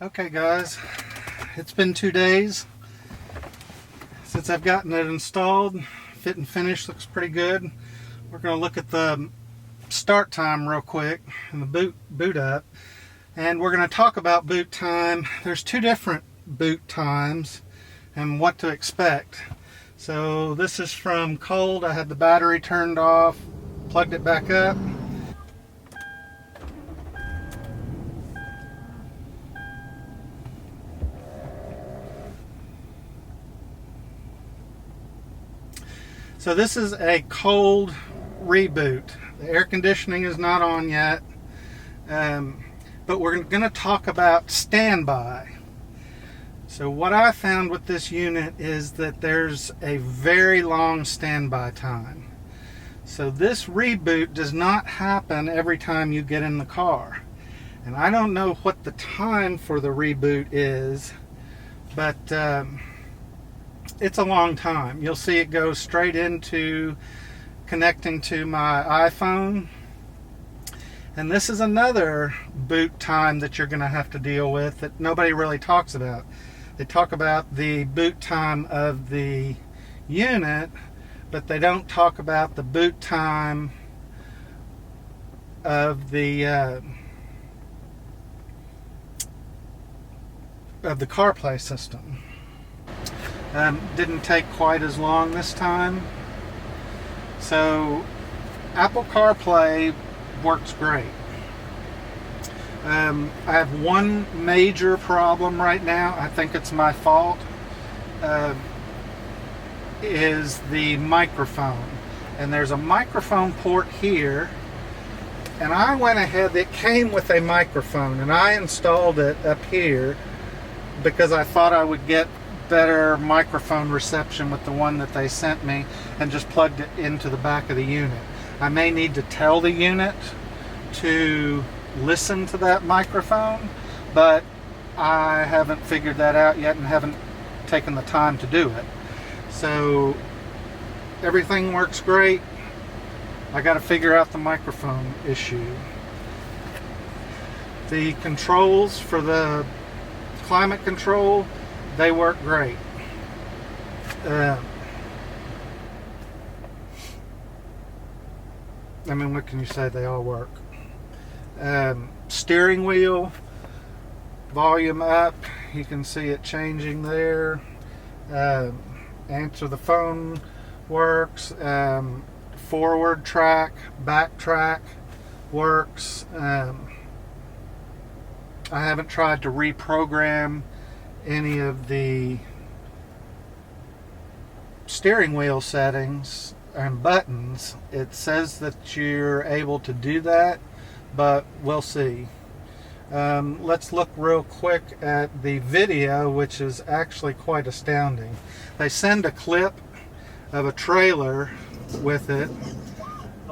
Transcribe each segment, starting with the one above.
Okay guys, it's been 2 days since I've gotten it installed. Fit and finish looks pretty good. We're going to look at the start time real quick and the boot up, and we're going to talk about boot time. There's 2 different boot times and what to expect. So this is from cold. I had the battery turned off, plugged it back up. So this is a cold reboot. The air conditioning is not on yet, but we're going to talk about standby. So what I found with this unit is that there's a very long standby time. So this reboot does not happen every time you get in the car. And I don't know what the time for the reboot is, but it's a long time. You'll see it go straight into connecting to my iPhone. And this is another boot time that you're going to have to deal with that nobody really talks about. They talk about the boot time of the unit, but they don't talk about the boot time of the CarPlay system. Didn't take quite as long this time. So Apple CarPlay works great. I have one major problem right now. I think it's my fault. Is the microphone. And there's a microphone port here. And I went ahead, it came with a microphone, and I installed it up here because I thought I would get better microphone reception with the one that they sent me, and just plugged it into the back of the unit. I may need to tell the unit to listen to that microphone, but I haven't figured that out yet and haven't taken the time to do it. So everything works great. I got to figure out the microphone issue. The controls for the climate control, they work great. I mean, what can you say? They all work. Steering wheel, volume up. You can see it changing there. Answer the phone works. Forward track, back track works. I haven't tried to reprogram any of the steering wheel settings and buttons. It says that you're able to do that, but we'll see. Let's look real quick at the video, which is actually quite astounding. They send a clip of a trailer with it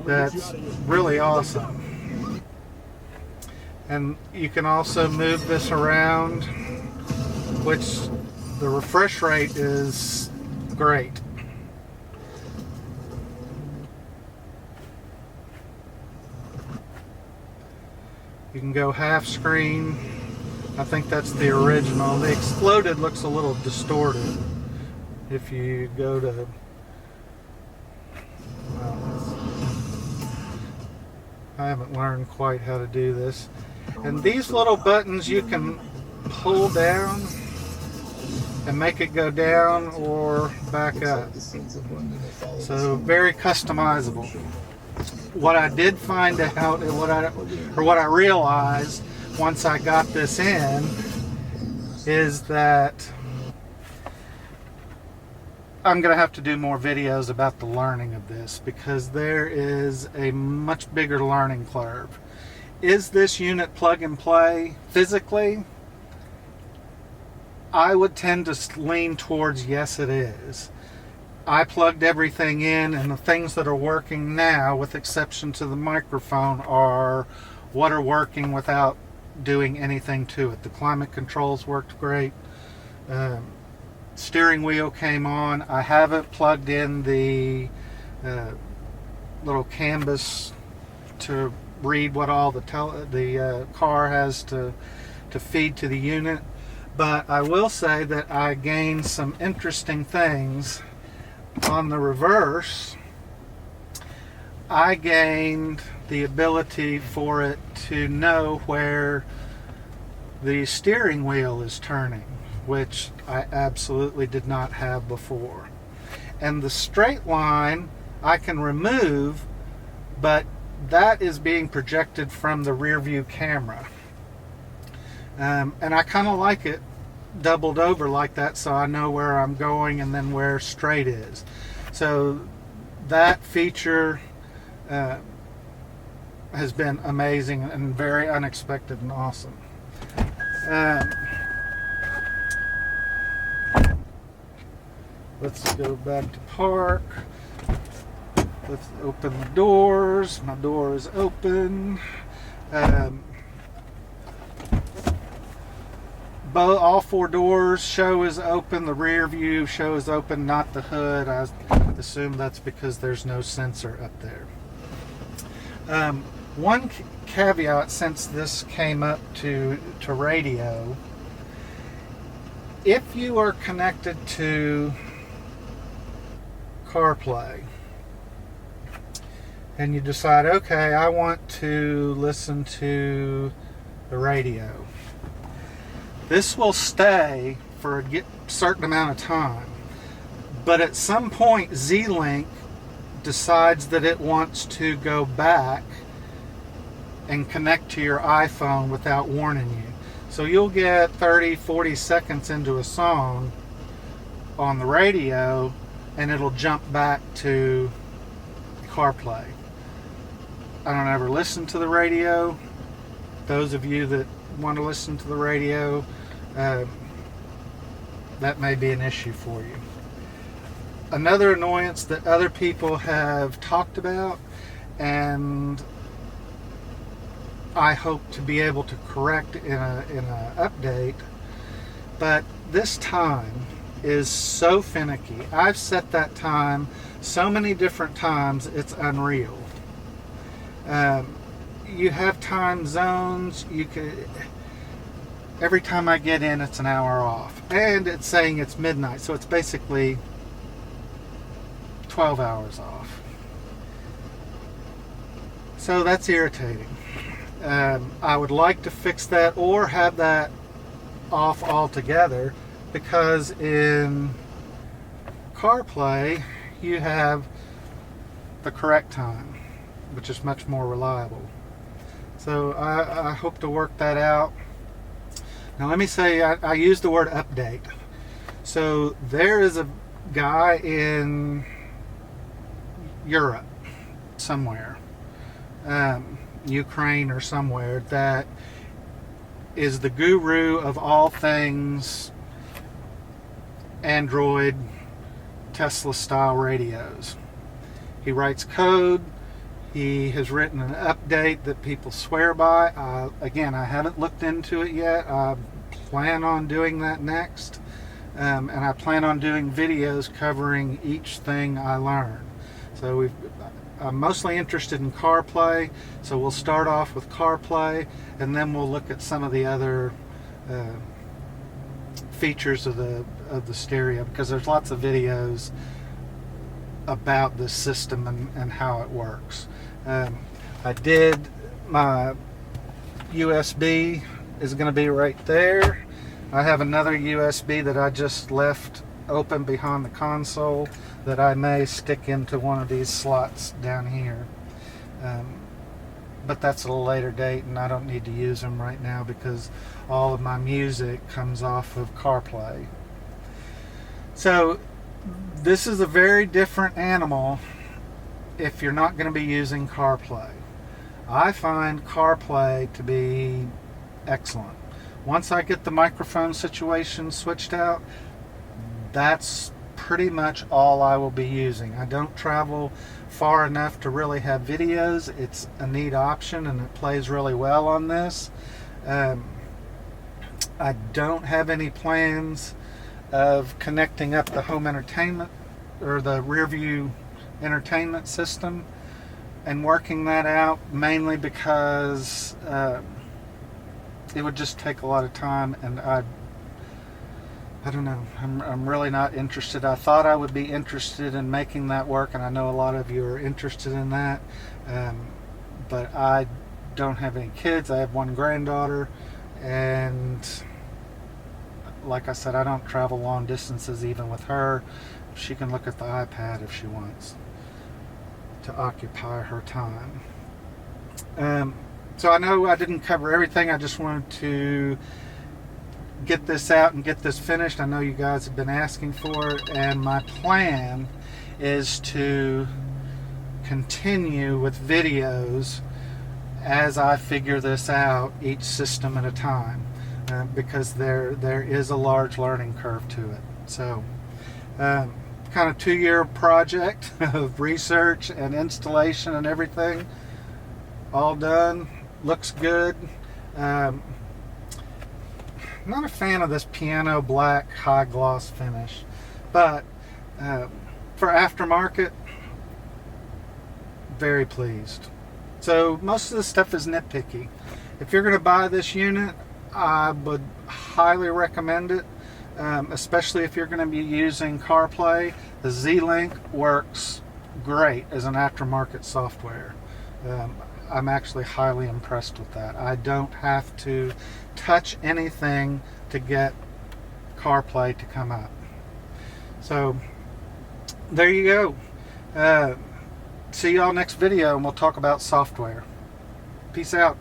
that's really awesome. And you can also move this around, which the refresh rate is great. You can go half screen. I think that's the original. The exploded looks a little distorted. If you go to, I haven't learned quite how to do this. And these little buttons you can pull down and make it go down or back up. So very customizable. What I did find out, and what I realized once I got this in, is that I'm going to have to do more videos about the learning of this, because there is a much bigger learning curve. Is this unit plug and play physically? I would tend to lean towards yes, it is. I plugged everything in, and the things that are working now, with exception to the microphone, are what are working without doing anything to it. The climate controls worked great. Steering wheel came on. I haven't plugged in the little canvas to read what all the car has to to feed to the unit. But I will say that I gained some interesting things. On the reverse, I gained the ability for it to know where the steering wheel is turning, which I absolutely did not have before. And the straight line I can remove, but that is being projected from the rear view camera. And I kind of like it doubled over like that, so I know where I'm going and then where straight is. So that feature has been amazing and very unexpected and awesome. Let's go back to park. Let's open the doors. My door is open. All four doors show is open. The rear view show is open, not the hood. I assume that's because there's no sensor up there. One caveat, since this came up to radio, if you are connected to CarPlay and you decide, okay, I want to listen to the radio, this will stay for a certain amount of time, but at some point Z-Link decides that it wants to go back and connect to your iPhone without warning you. So you'll get 30-40 seconds into a song on the radio and it'll jump back to CarPlay. I don't ever listen to the radio. Those of you that want to listen to the radio, that may be an issue for you. Another annoyance that other people have talked about, and I hope to be able to correct in a update, but this time is so finicky. I've set that time so many different times, it's unreal. You have time zones. Every time I get in, it's an hour off, and it's saying it's midnight, so it's basically 12 hours off. So that's irritating. I would like to fix that or have that off altogether, because in CarPlay you have the correct time, which is much more reliable. So I hope to work that out. Now let me say, I use the word update. So there is a guy in Europe somewhere, Ukraine or somewhere, that is the guru of all things Android Tesla style radios. He writes code. He has written an update that people swear by. Again, I haven't looked into it yet. I plan on doing that next. And I plan on doing videos covering each thing I learn. So I'm mostly interested in CarPlay, so we'll start off with CarPlay, and then we'll look at some of the other features of the stereo, because there's lots of videos about this system and how it works. I did, my USB is going to be right there. I have another USB that I just left open behind the console that I may stick into one of these slots down here. But that's at a later date, and I don't need to use them right now because all of my music comes off of CarPlay. So this is a very different animal if you're not going to be using CarPlay. I find CarPlay to be excellent. Once I get the microphone situation switched out, that's pretty much all I will be using. I don't travel far enough to really have videos. It's a neat option and it plays really well on this. I don't have any plans of connecting up the home entertainment or the rear view entertainment system and working that out, mainly because it would just take a lot of time, and I don't know. I'm really not interested. I thought I would be interested in making that work, and I know a lot of you are interested in that. But I don't have any kids. I have one granddaughter, and like I said, I don't travel long distances even with her. She can look at the iPad if she wants to occupy her time. So I know I didn't cover everything. I just wanted to get this out and get this finished. I know you guys have been asking for it, and my plan is to continue with videos as I figure this out, each system at a time, because there is a large learning curve to it. So kind of 2-year project of research and installation and everything, all done. Looks good. Not a fan of this piano black high gloss finish, but for aftermarket, very pleased. So most of the stuff is nitpicky. If you're going to buy this unit, I would highly recommend it, especially if you're going to be using CarPlay. The Z-Link works great as an aftermarket software. I'm actually highly impressed with that. I don't have to touch anything to get CarPlay to come up. So there you go. See y'all next video, and we'll talk about software. Peace out.